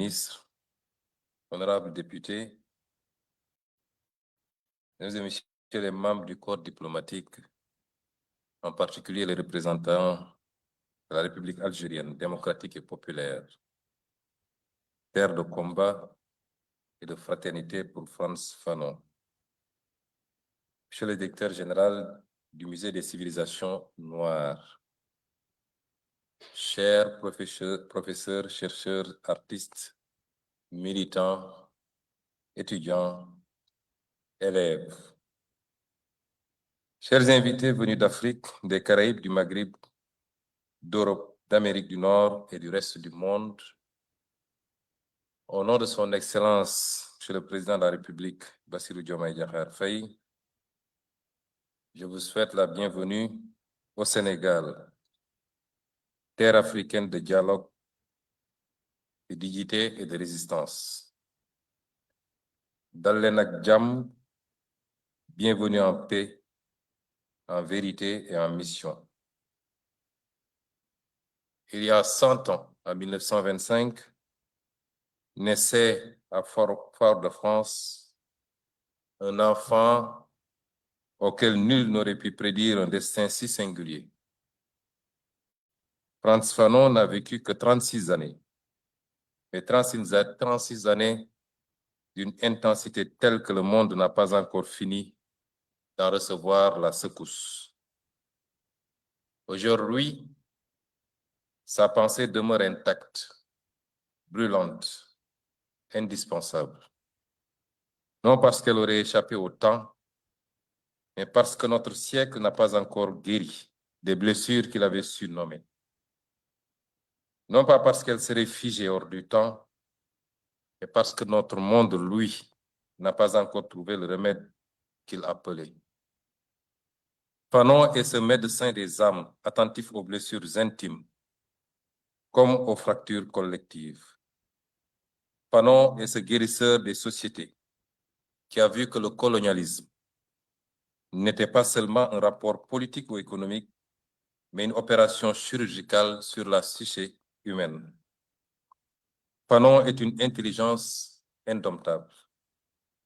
ministre, honorables députés, mesdames et messieurs les membres du corps diplomatique, en particulier les représentants de la République algérienne, démocratique et populaire, terre de combat et de fraternité pour Frantz Fanon. Monsieur le directeur général du Musée des civilisations noires, chers professeurs, chercheurs, artistes, militants, étudiants, élèves, chers invités venus d'Afrique, des Caraïbes, du Maghreb, d'Europe, d'Amérique du Nord et du reste du monde, au nom de son Excellence, Monsieur le Président de la République, Bassirou Diomaye Diakhar Faye, je vous souhaite la bienvenue au Sénégal, terre africaine de dialogue, de dignité et de résistance. Dal leen ak jàmm, bienvenue en paix, en vérité et en mission. Il y a 100 ans, en 1925, naissait à Fort-de-France un enfant auquel nul n'aurait pu prédire un destin si singulier. Frantz Fanon n'a vécu que 36 années, mais 36 années d'une intensité telle que le monde n'a pas encore fini d'en recevoir la secousse. Aujourd'hui, sa pensée demeure intacte, brûlante, indispensable. Non parce qu'elle aurait échappé au temps, mais parce que notre siècle n'a pas encore guéri des blessures qu'il avait su nommer. Non pas parce qu'elle serait figée hors du temps, mais parce que notre monde, lui, n'a pas encore trouvé le remède qu'il appelait. Fanon est ce médecin des âmes, attentif aux blessures intimes, comme aux fractures collectives. Fanon est ce guérisseur des sociétés, qui a vu que le colonialisme n'était pas seulement un rapport politique ou économique, mais une opération chirurgicale sur la psyché humaine. Fanon est une intelligence indomptable,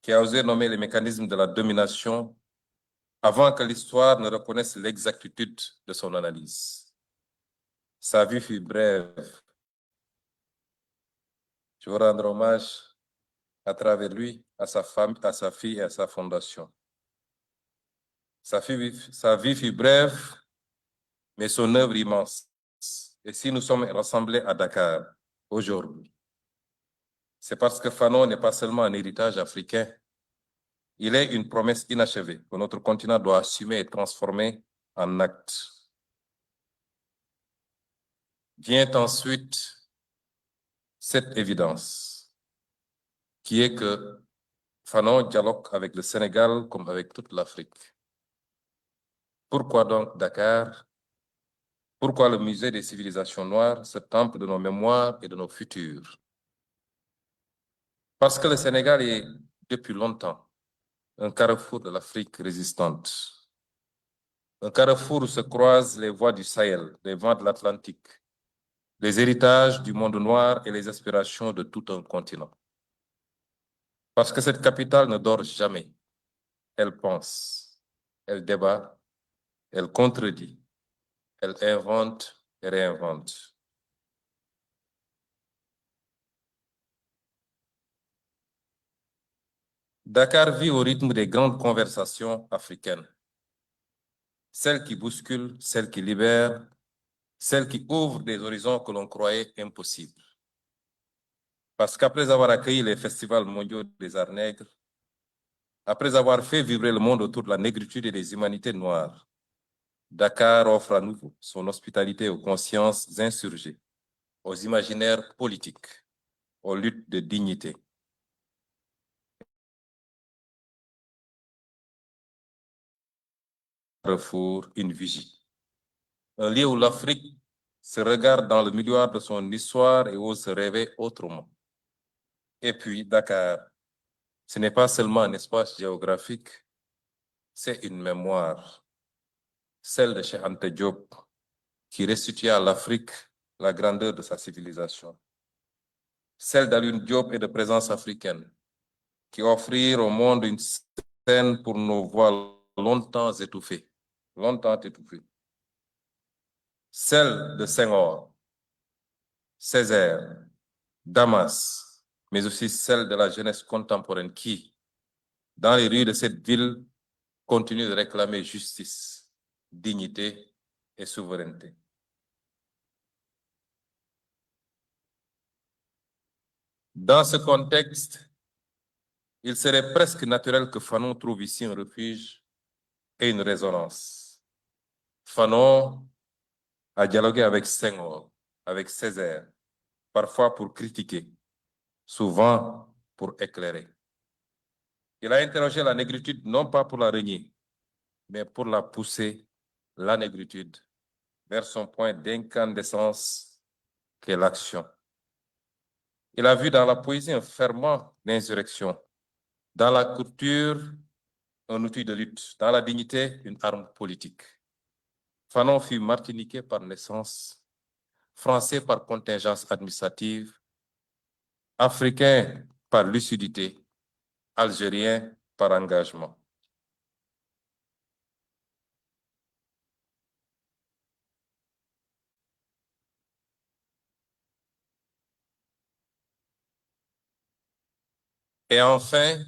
qui a osé nommer les mécanismes de la domination avant que l'histoire ne reconnaisse l'exactitude de son analyse. Sa vie fut brève. Je veux rendre hommage à travers lui, à sa femme, à sa fille et à sa fondation. Sa vie fut brève, mais son œuvre immense. Et si nous sommes rassemblés à Dakar aujourd'hui, c'est parce que Fanon n'est pas seulement un héritage africain, il est une promesse inachevée que notre continent doit assumer et transformer en actes. Vient ensuite cette évidence, qui est que Fanon dialogue avec le Sénégal comme avec toute l'Afrique. Pourquoi donc Dakar? Pourquoi le musée des civilisations noires, ce temple de nos mémoires et de nos futurs? Parce que le Sénégal est, depuis longtemps, un carrefour de l'Afrique résistante. Un carrefour où se croisent les voies du Sahel, les vents de l'Atlantique, les héritages du monde noir et les aspirations de tout un continent. Parce que cette capitale ne dort jamais. Elle pense, elle débat, elle contredit, elle invente et réinvente. Dakar vit au rythme des grandes conversations africaines. Celles qui bousculent, celles qui libèrent, celles qui ouvrent des horizons que l'on croyait impossibles. Parce qu'après avoir accueilli les festivals mondiaux des arts nègres, après avoir fait vibrer le monde autour de la négritude et des humanités noires, Dakar offre à nouveau son hospitalité aux consciences insurgées, aux imaginaires politiques, aux luttes de dignité. Carrefour, une vigie. Un lieu où l'Afrique se regarde dans le miroir de son histoire et ose se rêver autrement. Et puis, Dakar, ce n'est pas seulement un espace géographique, c'est une mémoire, celle de Cheikh Anta Diop, qui restitue à l'Afrique la grandeur de sa civilisation. celle d'Alioune Diop et de Présence africaine, qui offrirent au monde une scène pour nos voix longtemps étouffées. Celle de Senghor, Césaire, Damas, mais aussi celle de la jeunesse contemporaine qui, dans les rues de cette ville, continue de réclamer justice, dignité et souveraineté. Dans ce contexte, il serait presque naturel que Fanon trouve ici un refuge et une résonance. Fanon a dialogué avec Senghor, avec Césaire, parfois pour critiquer, souvent pour éclairer. Il a interrogé la négritude non pas pour la renier, mais pour la pousser, la négritude, vers son point d'incandescence qu'est l'action. Il a vu dans la poésie un ferment d'insurrection, dans la culture un outil de lutte, dans la dignité une arme politique. Fanon fut martiniquais par naissance, français par contingence administrative, africain par lucidité, algérien par engagement. Et enfin,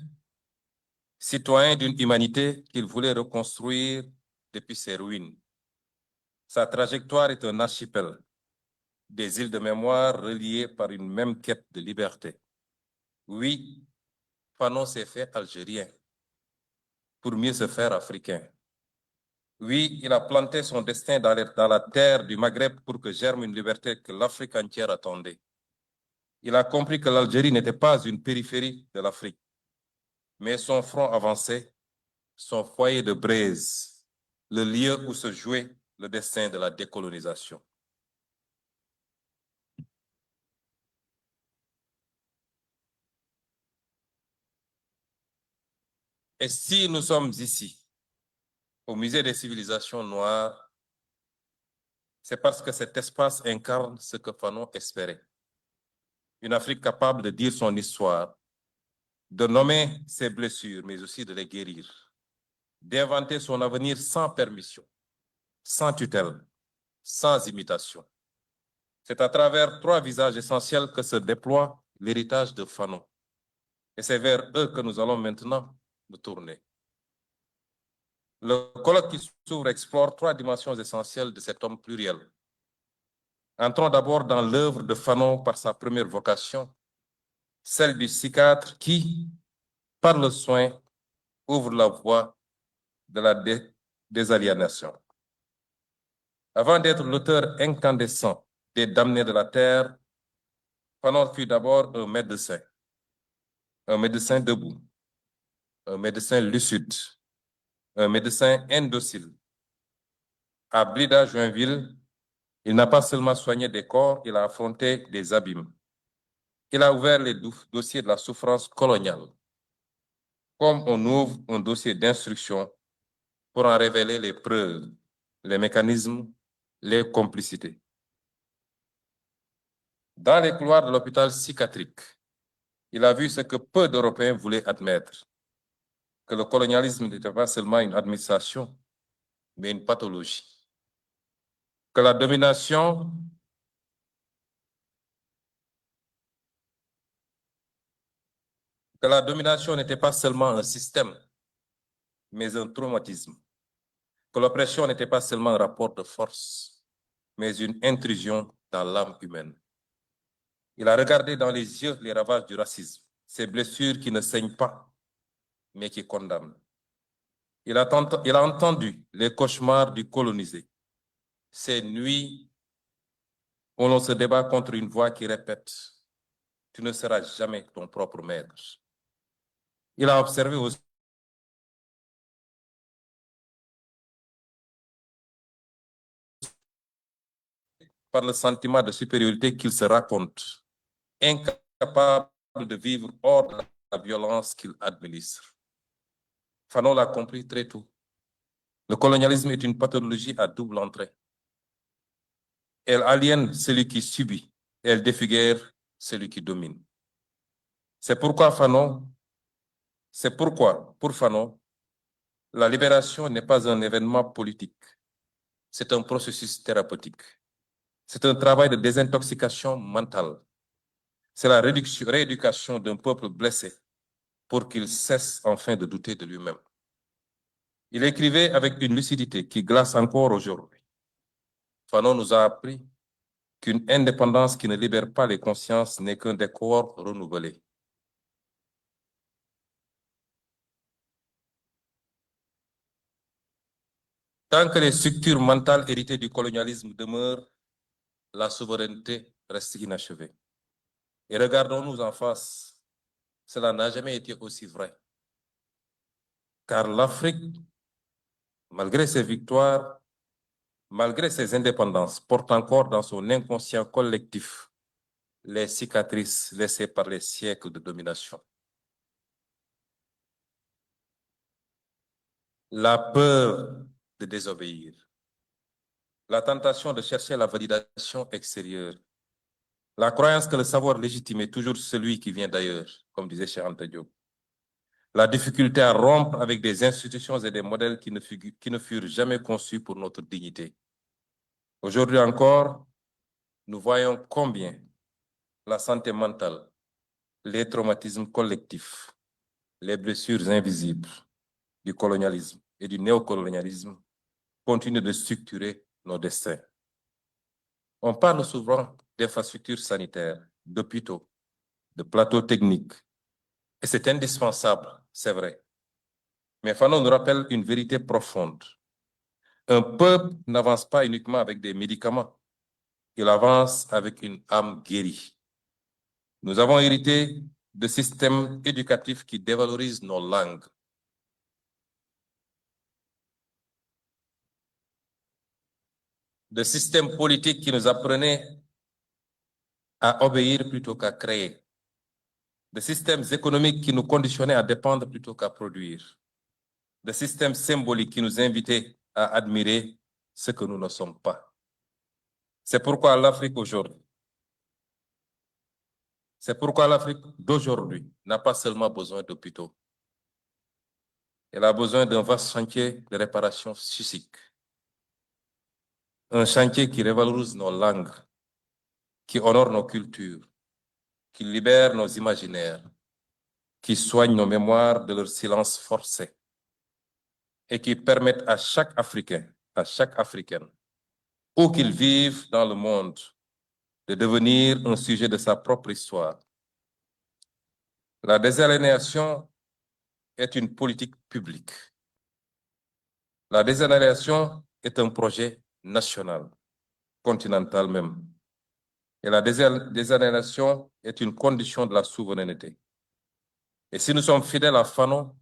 citoyen d'une humanité qu'il voulait reconstruire depuis ses ruines. Sa trajectoire est un archipel, des îles de mémoire reliées par une même quête de liberté. Oui, Fanon s'est fait algérien pour mieux se faire africain. Oui, il a planté son destin dans la terre du Maghreb pour que germe une liberté que l'Afrique entière attendait. Il a compris que l'Algérie n'était pas une périphérie de l'Afrique, mais son front avancé, son foyer de braise, le lieu où se jouait le destin de la décolonisation. Et si nous sommes ici, au Musée des civilisations noires, c'est parce que cet espace incarne ce que Fanon espérait. Une Afrique capable de dire son histoire, de nommer ses blessures, mais aussi de les guérir, d'inventer son avenir sans permission, sans tutelle, sans imitation. C'est à travers 3 visages essentiels que se déploie l'héritage de Fanon. Et c'est vers eux que nous allons maintenant nous tourner. Le colloque qui s'ouvre explore 3 dimensions essentielles de cet homme pluriel. Entrons d'abord dans l'œuvre de Fanon par sa première vocation, celle du psychiatre qui, par le soin, ouvre la voie de la désaliénation. Avant d'être l'auteur incandescent des damnés de la terre, Fanon fut d'abord un médecin debout, un médecin lucide, un médecin indocile. À Blida, Joinville, il n'a pas seulement soigné des corps, il a affronté des abîmes. Il a ouvert les dossiers de la souffrance coloniale, comme on ouvre un dossier d'instruction pour en révéler les preuves, les mécanismes, les complicités. Dans les couloirs de l'hôpital psychiatrique, il a vu ce que peu d'Européens voulaient admettre, que le colonialisme n'était pas seulement une administration, mais une pathologie. Que la domination n'était pas seulement un système, mais un traumatisme. Que l'oppression n'était pas seulement un rapport de force, mais une intrusion dans l'âme humaine. Il a regardé dans les yeux les ravages du racisme, ces blessures qui ne saignent pas, mais qui condamnent. Il a entendu les cauchemars du colonisé, ces nuits où l'on se débat contre une voix qui répète « Tu ne seras jamais ton propre maître ». Il a observé aussi par le sentiment de supériorité qu'il se raconte, incapable de vivre hors de la violence qu'il administre. Fanon l'a compris très tôt. Le colonialisme est une pathologie à double entrée. Elle aliène celui qui subit et elle défigure celui qui domine. C'est pourquoi pour Fanon, la libération n'est pas un événement politique, c'est un processus thérapeutique. C'est un travail de désintoxication mentale. C'est la rééducation d'un peuple blessé pour qu'il cesse enfin de douter de lui-même. Il écrivait avec une lucidité qui glace encore aujourd'hui. Fanon nous a appris qu'une indépendance qui ne libère pas les consciences n'est qu'un décor renouvelé. Tant que les structures mentales héritées du colonialisme demeurent, la souveraineté reste inachevée. Et regardons-nous en face, cela n'a jamais été aussi vrai. Car l'Afrique, malgré ses victoires, malgré ses indépendances, porte encore dans son inconscient collectif les cicatrices laissées par les siècles de domination. La peur de désobéir, la tentation de chercher la validation extérieure, la croyance que le savoir légitime est toujours celui qui vient d'ailleurs, comme disait Cheikh Anta Diop, la difficulté à rompre avec des institutions et des modèles qui ne furent jamais conçus pour notre dignité. Aujourd'hui encore, nous voyons combien la santé mentale, les traumatismes collectifs, les blessures invisibles du colonialisme et du néocolonialisme continuent de structurer nos destins. On parle souvent d'infrastructures sanitaires, d'hôpitaux, de plateaux techniques, et c'est indispensable, c'est vrai. Mais Fanon nous rappelle une vérité profonde. Un peuple n'avance pas uniquement avec des médicaments, il avance avec une âme guérie. Nous avons hérité de systèmes éducatifs qui dévalorisent nos langues. De systèmes politiques qui nous apprenaient à obéir plutôt qu'à créer. De systèmes économiques qui nous conditionnaient à dépendre plutôt qu'à produire. De systèmes symboliques qui nous invitaient à admirer ce que nous ne sommes pas. C'est pourquoi l'Afrique d'aujourd'hui n'a pas seulement besoin d'hôpitaux. Elle a besoin d'un vaste chantier de réparation psychique. Un chantier qui révalorise nos langues, qui honore nos cultures, qui libère nos imaginaires, qui soigne nos mémoires de leur silence forcé et qui permette à chaque Africain, à chaque Africaine, où qu'il vive dans le monde, de devenir un sujet de sa propre histoire. La désaliénation est une politique publique. La désaliénation est un projet national, continental même. Et la désaliénation est une condition de la souveraineté. Et si nous sommes fidèles à Fanon,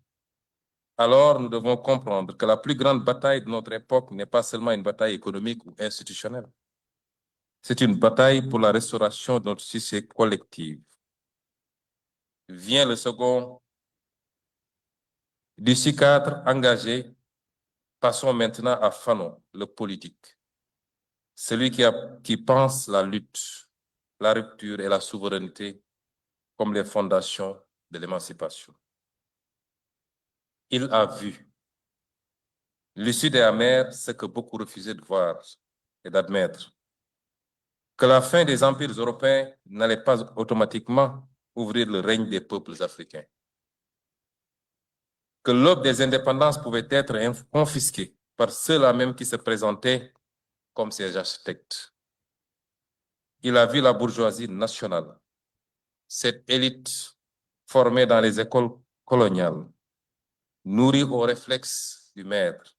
alors nous devons comprendre que la plus grande bataille de notre époque n'est pas seulement une bataille économique ou institutionnelle. C'est une bataille pour la restauration de notre société collective. Vient le second. D'ici cadre engagé, passons maintenant à Fanon, le politique. Celui qui pense la lutte, la rupture et la souveraineté comme les fondations de l'émancipation. Il a vu, lucide et amer, ce que beaucoup refusaient de voir et d'admettre, que la fin des empires européens n'allait pas automatiquement ouvrir le règne des peuples africains, que l'aube des indépendances pouvait être confisquée par ceux-là même qui se présentaient comme ses architectes. Il a vu la bourgeoisie nationale, cette élite formée dans les écoles coloniales, nourrie au réflexe du maître,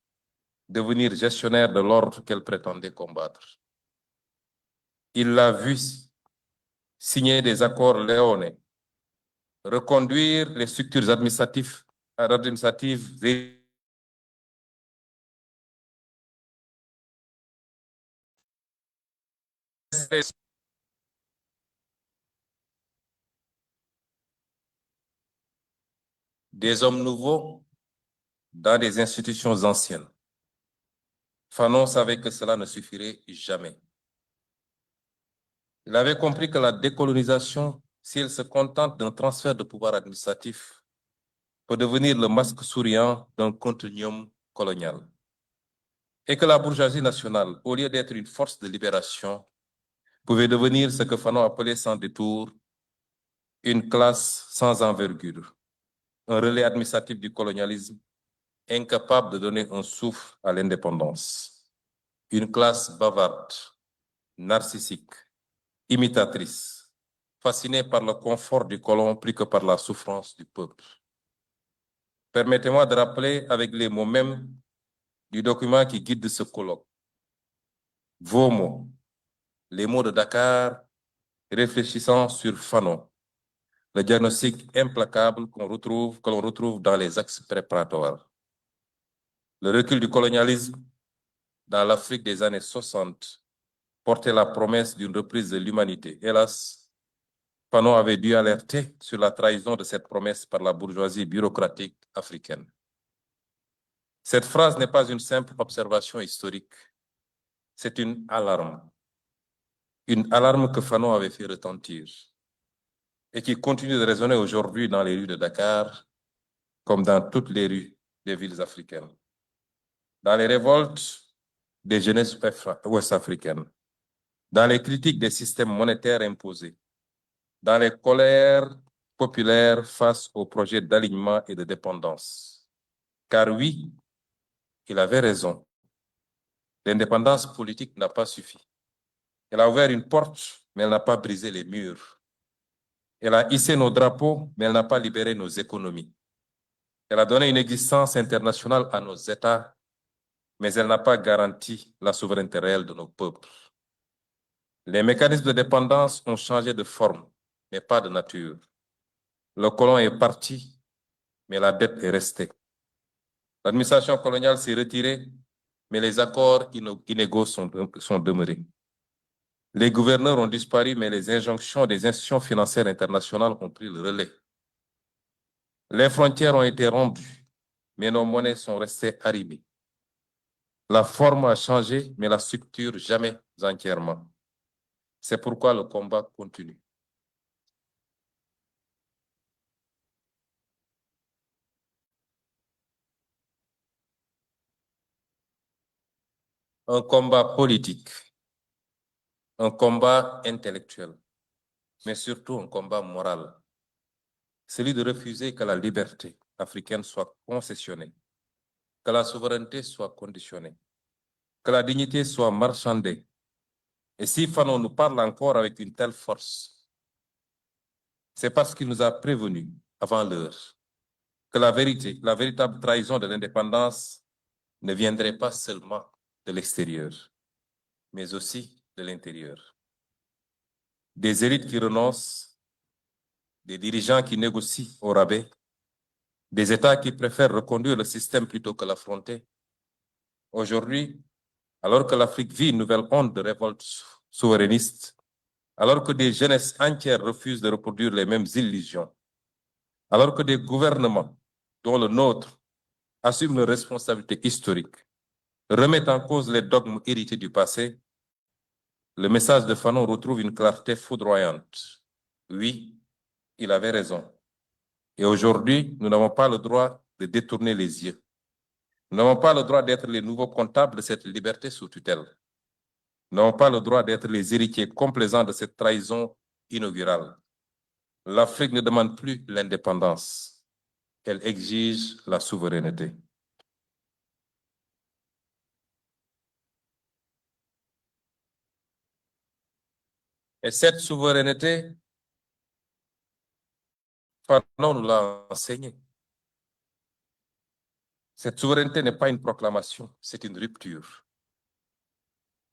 devenir gestionnaire de l'ordre qu'elle prétendait combattre. Il l'a vu signer des accords léonais, reconduire les structures administratives des hommes nouveaux dans des institutions anciennes. Fanon savait que cela ne suffirait jamais. Il avait compris que la décolonisation si elle se contente d'un transfert de pouvoir administratif, peut devenir le masque souriant d'un continuum colonial. Et que la bourgeoisie nationale, au lieu d'être une force de libération, pouvait devenir ce que Fanon appelait sans détour une classe sans envergure, un relais administratif du colonialisme incapable de donner un souffle à l'indépendance, une classe bavarde, narcissique, imitatrice, fascinée par le confort du colon plus que par la souffrance du peuple. Permettez-moi de rappeler avec les mots mêmes du document qui guide ce colloque. Vos mots, les mots de Dakar, réfléchissant sur Fanon, le diagnostic implacable que l'on retrouve dans les axes préparatoires. Le recul du colonialisme dans l'Afrique des années 60 portait la promesse d'une reprise de l'humanité. Hélas, Fanon avait dû alerter sur la trahison de cette promesse par la bourgeoisie bureaucratique africaine. Cette phrase n'est pas une simple observation historique, c'est une alarme que Fanon avait fait retentir et qui continue de résonner aujourd'hui dans les rues de Dakar comme dans toutes les rues des villes africaines. Dans les révoltes des jeunesses ouest-africaines, dans les critiques des systèmes monétaires imposés, dans les colères populaires face aux projets d'alignement et de dépendance. Car oui, il avait raison, l'indépendance politique n'a pas suffi. Elle a ouvert une porte, mais elle n'a pas brisé les murs. Elle a hissé nos drapeaux, mais elle n'a pas libéré nos économies. Elle a donné une existence internationale à nos États, mais elle n'a pas garanti la souveraineté réelle de nos peuples. Les mécanismes de dépendance ont changé de forme, mais pas de nature. Le colon est parti, mais la dette est restée. L'administration coloniale s'est retirée, mais les accords inégaux sont demeurés. Les gouverneurs ont disparu, mais les injonctions des institutions financières internationales ont pris le relais. Les frontières ont été rompues, mais nos monnaies sont restées arrimées. La forme a changé, mais la structure jamais entièrement. C'est pourquoi le combat continue. Un combat politique, un combat intellectuel, mais surtout un combat moral. Celui de refuser que la liberté africaine soit concessionnée, que la souveraineté soit conditionnée, que la dignité soit marchandée. Et si Fanon nous parle encore avec une telle force, c'est parce qu'il nous a prévenus avant l'heure que la véritable trahison de l'indépendance ne viendrait pas seulement de l'extérieur, mais aussi de l'intérieur. Des élites qui renoncent, des dirigeants qui négocient au rabais, des États qui préfèrent reconduire le système plutôt que l'affronter. Aujourd'hui, alors que l'Afrique vit une nouvelle onde de révolte souverainiste, alors que des jeunesses entières refusent de reproduire les mêmes illusions, alors que des gouvernements, dont le nôtre, assument leurs responsabilités historiques, remettent en cause les dogmes hérités du passé, le message de Fanon retrouve une clarté foudroyante. Oui, il avait raison. Et aujourd'hui, nous n'avons pas le droit de détourner les yeux. Nous n'avons pas le droit d'être les nouveaux comptables de cette liberté sous tutelle. Nous n'avons pas le droit d'être les héritiers complaisants de cette trahison inaugurale. L'Afrique ne demande plus l'indépendance. Elle exige la souveraineté. Et cette souveraineté, Fanon nous l'a enseigné. Cette souveraineté n'est pas une proclamation, c'est une rupture.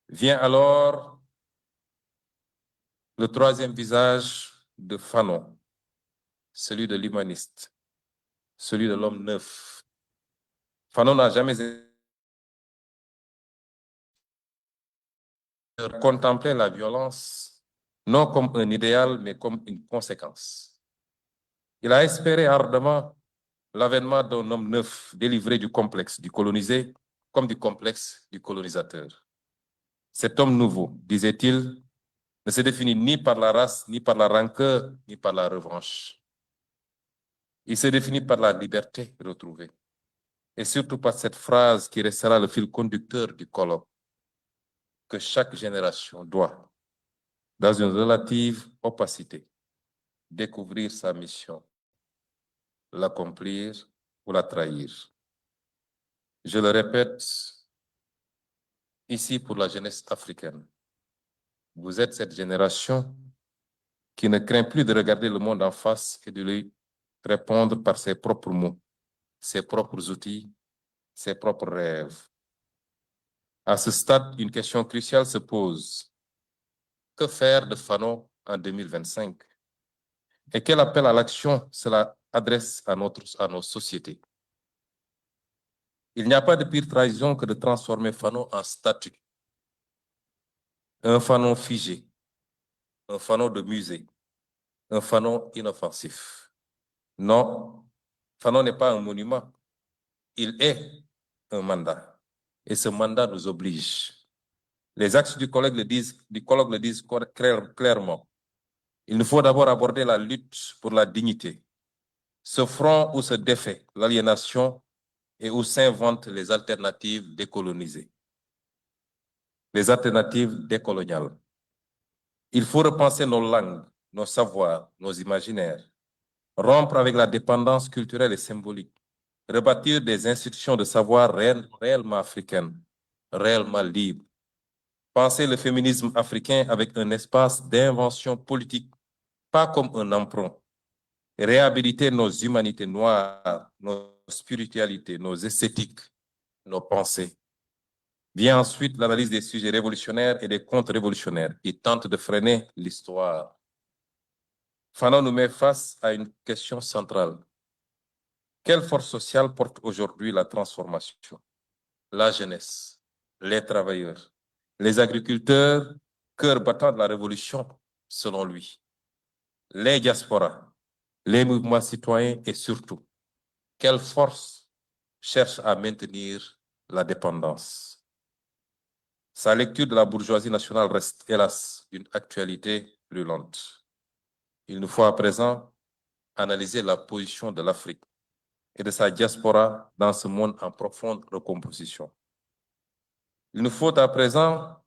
Vient alors le troisième visage de Fanon, celui de l'humaniste, celui de l'homme neuf. Fanon n'a jamais contemplé la violence non comme un idéal, mais comme une conséquence. Il a espéré ardemment l'avènement d'un homme neuf délivré du complexe du colonisé comme du complexe du colonisateur. Cet homme nouveau, disait-il, ne se définit ni par la race, ni par la rancœur, ni par la revanche. Il se définit par la liberté retrouvée. Et surtout par cette phrase qui restera le fil conducteur du colloque, que chaque génération doit, dans une relative opacité, découvrir sa mission, l'accomplir ou la trahir. Je le répète, ici pour la jeunesse africaine, vous êtes cette génération qui ne craint plus de regarder le monde en face et de lui répondre par ses propres mots, ses propres outils, ses propres rêves. À ce stade, une question cruciale se pose. Que faire de Fano en 2025? Et quel appel à l'action cela adresse à nos sociétés? Il n'y a pas de pire trahison que de transformer Fano en statue. Un Fano figé, un Fano de musée, un Fano inoffensif. Non, Fano n'est pas un monument. Il est un mandat. Et ce mandat nous oblige. Les axes du colloque le disent clairement. Il nous faut d'abord aborder la lutte pour la dignité. Ce front où se défait l'aliénation et où s'inventent les alternatives décolonisées. Les alternatives décoloniales. Il faut repenser nos langues, nos savoirs, nos imaginaires. Rompre avec la dépendance culturelle et symbolique. Rebâtir des institutions de savoir réellement africaines, réellement libres. Penser le féminisme africain avec un espace d'invention politique, pas comme un emprunt. Réhabiliter nos humanités noires, nos spiritualités, nos esthétiques, nos pensées. Vient ensuite l'analyse des sujets révolutionnaires et des contre-révolutionnaires qui tentent de freiner l'histoire. Fanon nous met face à une question centrale. Quelle force sociale porte aujourd'hui la transformation? La jeunesse, les travailleurs, les agriculteurs, cœur battant de la révolution, selon lui, les diasporas, les mouvements citoyens et surtout, quelle force cherche à maintenir la dépendance? Sa lecture de la bourgeoisie nationale reste, hélas, d'une actualité brûlante. Il nous faut à présent analyser la position de l'Afrique et de sa diaspora dans ce monde en profonde recomposition. Il nous faut à présent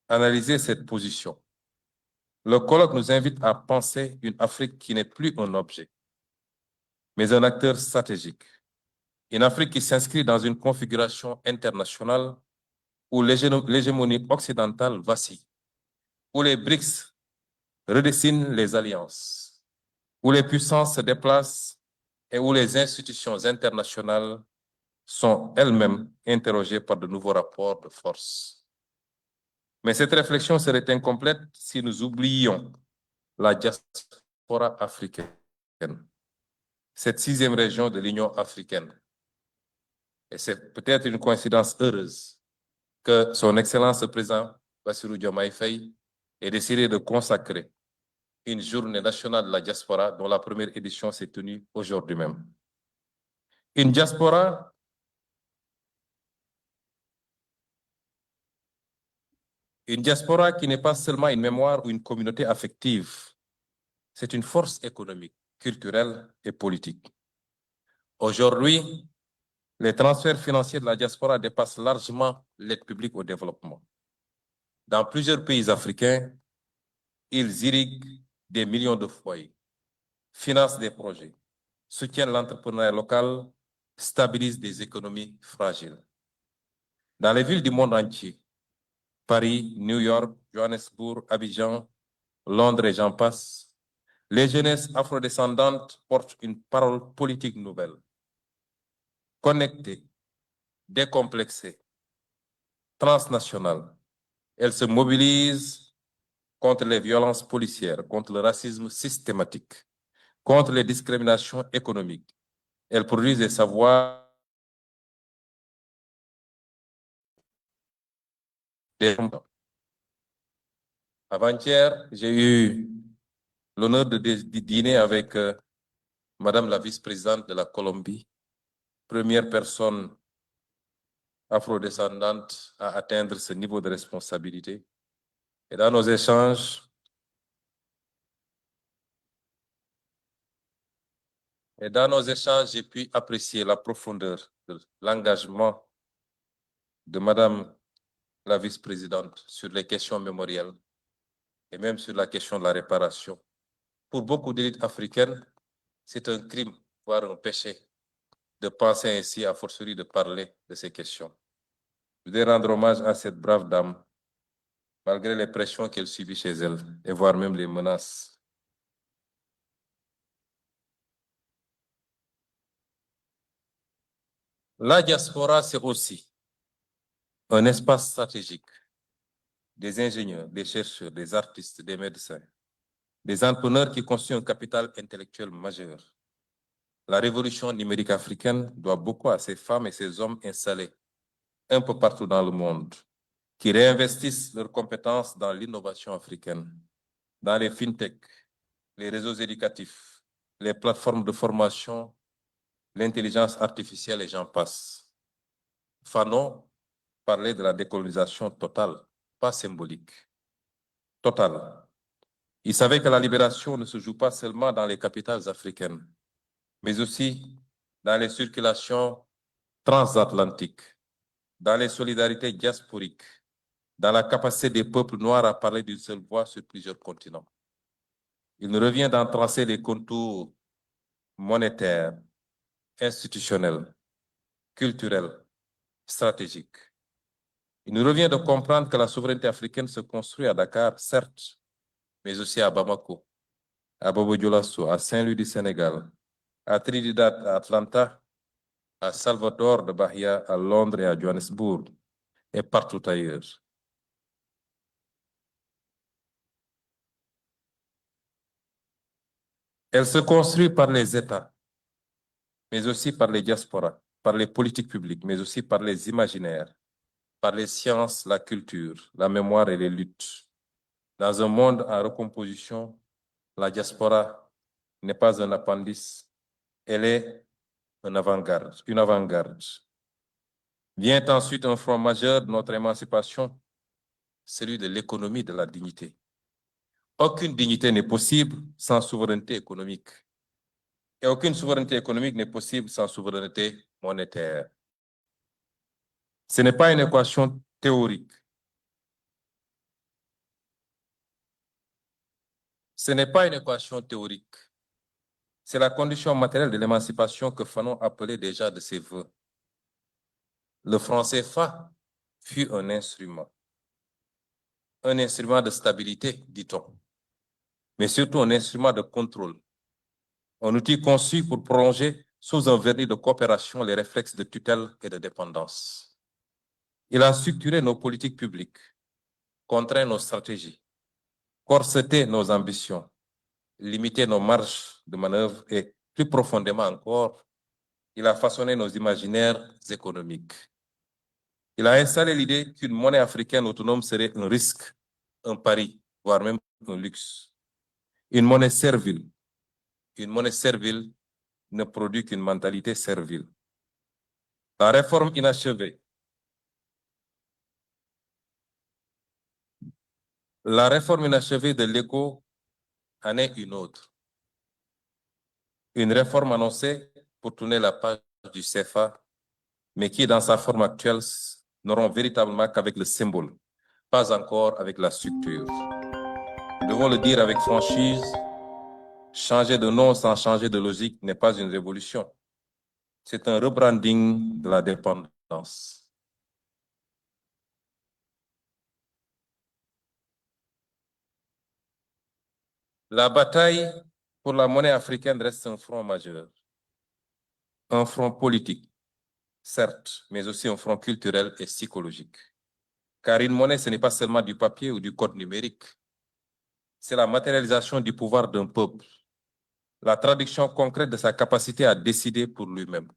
analyser cette position. Le colloque nous invite à penser une Afrique qui n'est plus un objet, mais un acteur stratégique. Une Afrique qui s'inscrit dans une configuration internationale où l'hégémonie occidentale vacille, où les BRICS redessinent les alliances, où les puissances se déplacent et où les institutions internationales sont elles-mêmes interrogées par de nouveaux rapports de force. Mais cette réflexion serait incomplète si nous oublions la diaspora africaine, cette 6e région de l'Union africaine. Et c'est peut-être une coïncidence heureuse que son Excellence le Président Bassirou Diomaye Faye ait décidé de consacrer une journée nationale de la diaspora dont la première édition s'est tenue aujourd'hui même. Une diaspora qui n'est pas seulement une mémoire ou une communauté affective, c'est une force économique, culturelle et politique. Aujourd'hui, les transferts financiers de la diaspora dépassent largement l'aide publique au développement. Dans plusieurs pays africains, ils irriguent des millions de foyers, financent des projets, soutiennent l'entrepreneuriat local, stabilisent des économies fragiles. Dans les villes du monde entier, Paris, New York, Johannesburg, Abidjan, Londres et j'en passe, les jeunesses afrodescendantes portent une parole politique nouvelle, connectée, décomplexée, transnationale. Elles se mobilisent contre les violences policières, contre le racisme systématique, contre les discriminations économiques. Elles produisent des savoirs Avant-hier, j'ai eu l'honneur de dîner avec Madame la vice-présidente de la Colombie, première personne afrodescendante à atteindre ce niveau de responsabilité. Et dans nos échanges, j'ai pu apprécier la profondeur de l'engagement de Madame la vice-présidente sur les questions mémorielles et même sur la question de la réparation. Pour beaucoup d'élites africaines, c'est un crime, voire un péché, de penser ainsi, à fortiori de parler de ces questions. Je voudrais rendre hommage à cette brave dame, malgré les pressions qu'elle subit chez elle, et voire même les menaces. La diaspora, c'est aussi un espace stratégique des ingénieurs, des chercheurs, des artistes, des médecins, des entrepreneurs qui constituent un capital intellectuel majeur. La révolution numérique africaine doit beaucoup à ces femmes et ces hommes installés un peu partout dans le monde, qui réinvestissent leurs compétences dans l'innovation africaine, dans les fintech, les réseaux éducatifs, les plateformes de formation, l'intelligence artificielle et j'en passe. Fanon parlait de la décolonisation totale, pas symbolique, totale. Il savait que la libération ne se joue pas seulement dans les capitales africaines, mais aussi dans les circulations transatlantiques, dans les solidarités diasporiques, dans la capacité des peuples noirs à parler d'une seule voix sur plusieurs continents. Il nous revient d'en tracer les contours monétaires, institutionnels, culturels, stratégiques. Il nous revient de comprendre que la souveraineté africaine se construit à Dakar, certes, mais aussi à Bamako, à Bobo-Dioulasso, à Saint-Louis du Sénégal, à Trinidad, à Atlanta, à Salvador de Bahia, à Londres et à Johannesburg, et partout ailleurs. Elle se construit par les États, mais aussi par les diasporas, par les politiques publiques, mais aussi par les imaginaires, par les sciences, la culture, la mémoire et les luttes. Dans un monde en recomposition, la diaspora n'est pas un appendice, elle est une avant-garde. Vient ensuite un front majeur de notre émancipation, celui de l'économie de la dignité. Aucune dignité n'est possible sans souveraineté économique. Et aucune souveraineté économique n'est possible sans souveraineté monétaire. Ce n'est pas une équation théorique. Ce n'est pas une équation théorique. C'est la condition matérielle de l'émancipation que Fanon appelait déjà de ses voeux. Le franc CFA fut un instrument de stabilité, dit-on, mais surtout un instrument de contrôle, un outil conçu pour prolonger sous un vernis de coopération les réflexes de tutelle et de dépendance. Il a structuré nos politiques publiques, contraint nos stratégies, corseté nos ambitions, limité nos marges de manœuvre et, plus profondément encore, il a façonné nos imaginaires économiques. Il a installé l'idée qu'une monnaie africaine autonome serait un risque, un pari, voire même un luxe. Une monnaie servile ne produit qu'une mentalité servile. La réforme inachevée de l'ECO en est une autre. Une réforme annoncée pour tourner la page du CFA, mais qui, dans sa forme actuelle, n'auront véritablement qu'avec le symbole, pas encore avec la structure. Nous devons le dire avec franchise, changer de nom sans changer de logique n'est pas une révolution. C'est un rebranding de la dépendance. La bataille pour la monnaie africaine reste un front majeur. Un front politique, certes, mais aussi un front culturel et psychologique. Car une monnaie, ce n'est pas seulement du papier ou du code numérique. C'est la matérialisation du pouvoir d'un peuple, la traduction concrète de sa capacité à décider pour lui-même.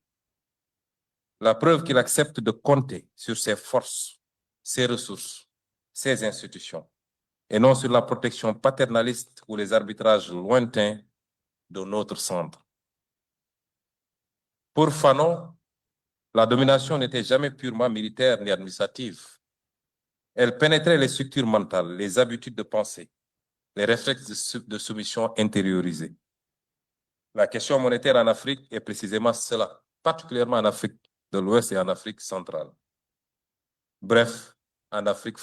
La preuve qu'il accepte de compter sur ses forces, ses ressources, ses institutions, et non sur la protection paternaliste ou les arbitrages lointains de notre centre. Pour Fanon, La domination n'était jamais purement militaire ni administrative. Elle pénétrait les structures mentales, les habitudes de pensée, les réflexes de soumission intériorisés. La question monétaire en Afrique est précisément cela, particulièrement en Afrique de l'Ouest et en Afrique centrale. Bref, en Afrique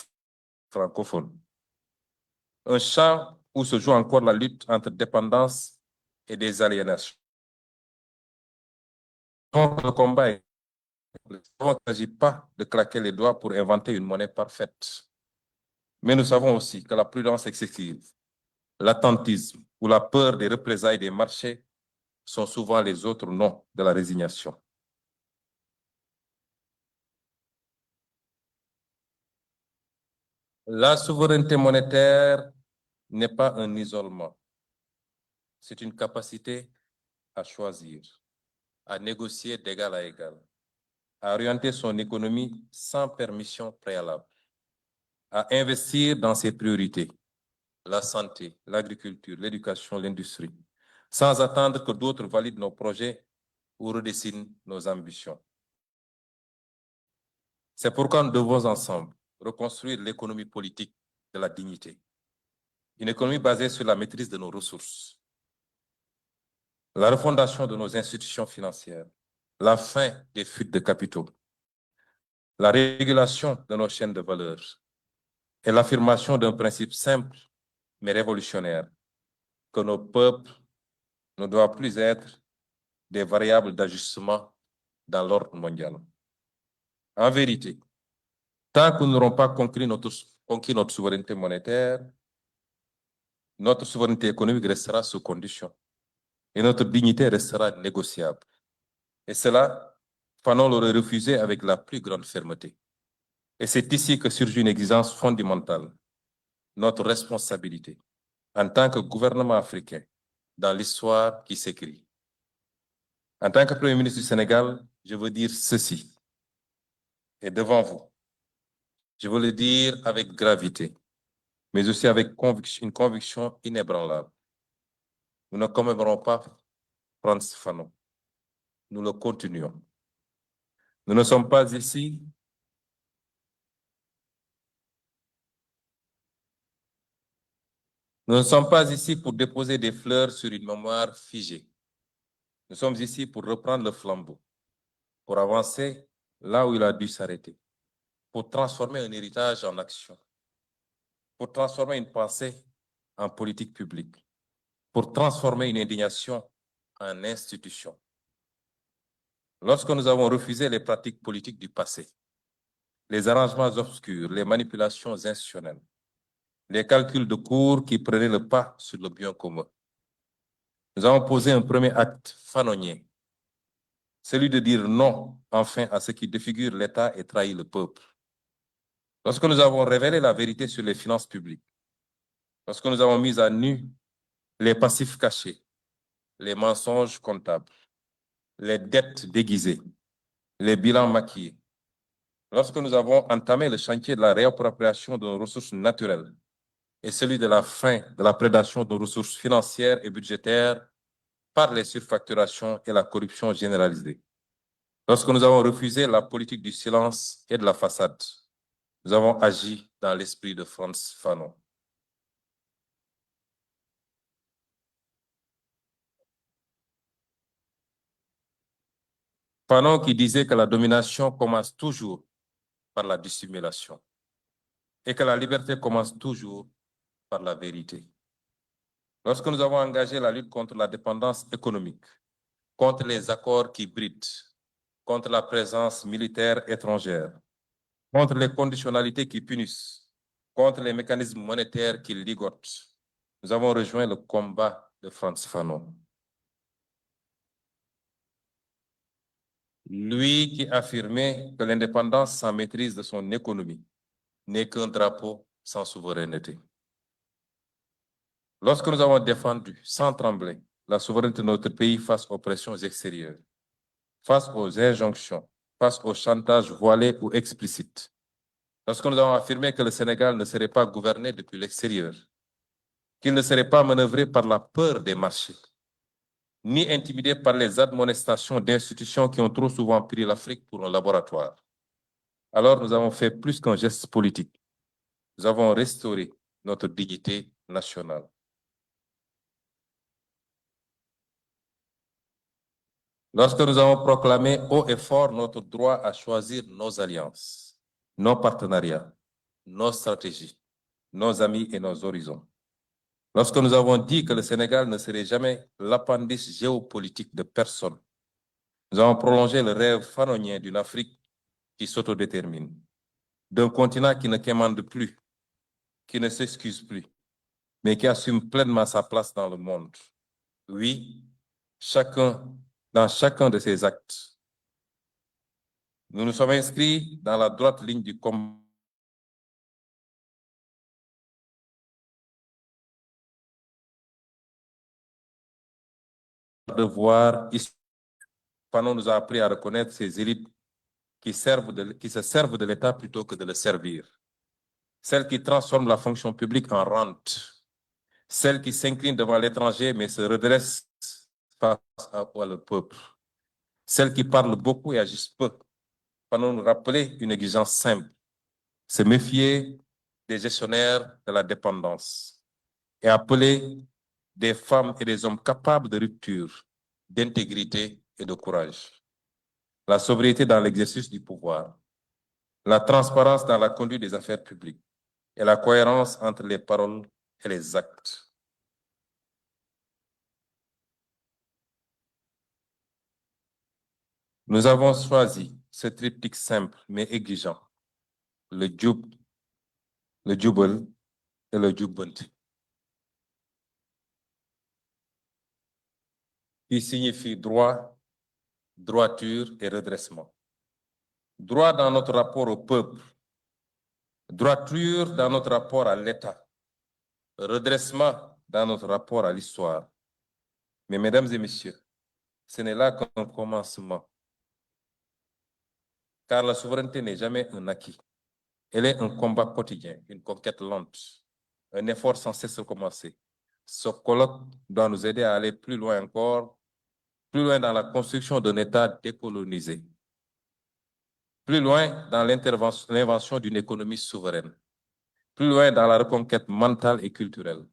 francophone. Un champ où se joue encore la lutte entre dépendance et des aliénations. Le combat il ne s'agit pas de claquer les doigts pour inventer une monnaie parfaite. Mais nous savons aussi que la prudence excessive, l'attentisme ou la peur des représailles des marchés sont souvent les autres noms de la résignation. La souveraineté monétaire n'est pas un isolement. C'est une capacité à choisir, à négocier d'égal à égal, à orienter son économie sans permission préalable, à investir dans ses priorités, la santé, l'agriculture, l'éducation, l'industrie, sans attendre que d'autres valident nos projets ou redessinent nos ambitions. C'est pourquoi nous devons ensemble reconstruire l'économie politique de la dignité. Une économie basée sur la maîtrise de nos ressources, la refondation de nos institutions financières, la fin des fuites de capitaux, la régulation de nos chaînes de valeur et l'affirmation d'un principe simple mais révolutionnaire, que nos peuples ne doivent plus être des variables d'ajustement dans l'ordre mondial. En vérité, tant que nous n'aurons pas conquis notre souveraineté monétaire, notre souveraineté économique restera sous condition et notre dignité restera négociable. Et cela, Fanon l'aurait refusé avec la plus grande fermeté. Et c'est ici que surgit une exigence fondamentale, notre responsabilité en tant que gouvernement africain dans l'histoire qui s'écrit. En tant que Premier ministre du Sénégal, je veux dire ceci, et devant vous, je veux le dire avec gravité, mais aussi avec une conviction inébranlable. Nous ne commémorons pas Frantz Fanon, nous le continuons. Nous ne sommes pas ici pour déposer des fleurs sur une mémoire figée. Nous sommes ici pour reprendre le flambeau, pour avancer là où il a dû s'arrêter, pour transformer un héritage en action, pour transformer une pensée en politique publique, pour transformer une indignation en institution. Lorsque nous avons refusé les pratiques politiques du passé, les arrangements obscurs, les manipulations institutionnelles, les calculs de cours qui prenaient le pas sur le bien commun, nous avons posé un premier acte fanonien, celui de dire non, enfin, à ce qui défigure l'État et trahit le peuple. Lorsque nous avons révélé la vérité sur les finances publiques, lorsque nous avons mis à nu les passifs cachés, les mensonges comptables, les dettes déguisées, les bilans maquillés, lorsque nous avons entamé le chantier de la réappropriation de nos ressources naturelles et celui de la fin de la prédation de nos ressources financières et budgétaires par les surfacturations et la corruption généralisée, lorsque nous avons refusé la politique du silence et de la façade, nous avons agi dans l'esprit de Frantz Fanon. Fanon qui disait que la domination commence toujours par la dissimulation et que la liberté commence toujours par la vérité. Lorsque nous avons engagé la lutte contre la dépendance économique, contre les accords qui brident, contre la présence militaire étrangère, contre les conditionnalités qui punissent, contre les mécanismes monétaires qui ligotent, nous avons rejoint le combat de Frantz Fanon. Lui qui affirmait que l'indépendance sans maîtrise de son économie n'est qu'un drapeau sans souveraineté. Lorsque nous avons défendu sans trembler la souveraineté de notre pays face aux pressions extérieures, face aux injonctions, face au chantage voilé ou explicite, lorsque nous avons affirmé que le Sénégal ne serait pas gouverné depuis l'extérieur, qu'il ne serait pas manœuvré par la peur des marchés, ni intimidés par les admonestations d'institutions qui ont trop souvent pris l'Afrique pour un laboratoire. Alors nous avons fait plus qu'un geste politique. Nous avons restauré notre dignité nationale. Lorsque nous avons proclamé haut et fort notre droit à choisir nos alliances, nos partenariats, nos stratégies, nos amis et nos horizons. Lorsque nous avons dit que le Sénégal ne serait jamais l'appendice géopolitique de personne, nous avons prolongé le rêve fanonien d'une Afrique qui s'autodétermine, d'un continent qui ne quémande plus, qui ne s'excuse plus, mais qui assume pleinement sa place dans le monde. Oui, dans chacun de ses actes. Nous nous sommes inscrits dans la droite ligne du combat de voir ici. Fanon nous a appris à reconnaître ces élites qui se servent de l'État plutôt que de le servir. Celles qui transforment la fonction publique en rente. Celles qui s'inclinent devant l'étranger mais se redressent face au peuple. Celles qui parlent beaucoup et agissent peu. Fanon nous rappeler une exigence simple. Se méfier des gestionnaires de la dépendance et appeler des femmes et des hommes capables de rupture, d'intégrité et de courage. La sobriété dans l'exercice du pouvoir, la transparence dans la conduite des affaires publiques et la cohérence entre les paroles et les actes. Nous avons choisi ce triptyque simple mais exigeant, le djoub, le djoubel et le djoubanti, qui signifie droit, droiture et redressement. Droit dans notre rapport au peuple, droiture dans notre rapport à l'État, redressement dans notre rapport à l'histoire. Mais mesdames et messieurs, ce n'est là qu'un commencement. Car la souveraineté n'est jamais un acquis. Elle est un combat quotidien, une conquête lente, un effort sans cesse recommencer. Ce colloque doit nous aider à aller plus loin encore, plus loin dans la construction d'un État décolonisé, plus loin dans l'invention d'une économie souveraine, plus loin dans la reconquête mentale et culturelle,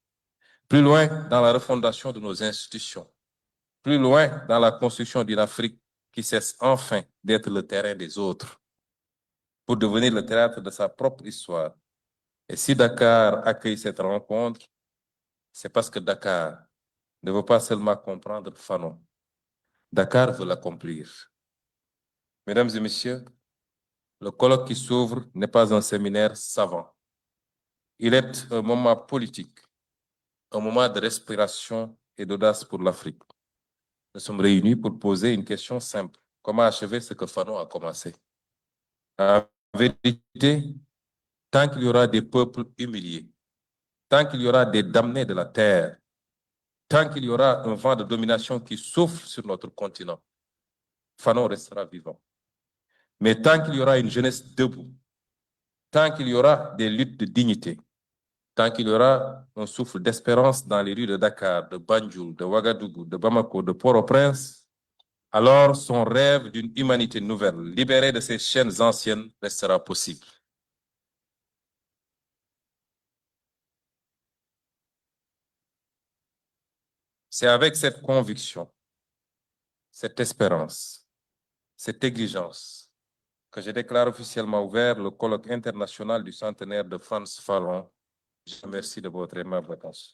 plus loin dans la refondation de nos institutions, plus loin dans la construction d'une Afrique qui cesse enfin d'être le terrain des autres pour devenir le théâtre de sa propre histoire. Et si Dakar accueille cette rencontre, c'est parce que Dakar ne veut pas seulement comprendre Fanon. Dakar veut l'accomplir. Mesdames et messieurs, le colloque qui s'ouvre n'est pas un séminaire savant. Il est un moment politique, un moment de respiration et d'audace pour l'Afrique. Nous sommes réunis pour poser une question simple. Comment achever ce que Fanon a commencé? En vérité, tant qu'il y aura des peuples humiliés, tant qu'il y aura des damnés de la terre, tant qu'il y aura un vent de domination qui souffle sur notre continent, Fanon restera vivant. Mais tant qu'il y aura une jeunesse debout, tant qu'il y aura des luttes de dignité, tant qu'il y aura un souffle d'espérance dans les rues de Dakar, de Banjul, de Ouagadougou, de Bamako, de Port-au-Prince, alors son rêve d'une humanité nouvelle, libérée de ses chaînes anciennes, restera possible. C'est avec cette conviction, cette espérance, cette exigence que je déclare officiellement ouvert le colloque international du centenaire de Frantz Fanon. Je vous remercie de votre aimable attention.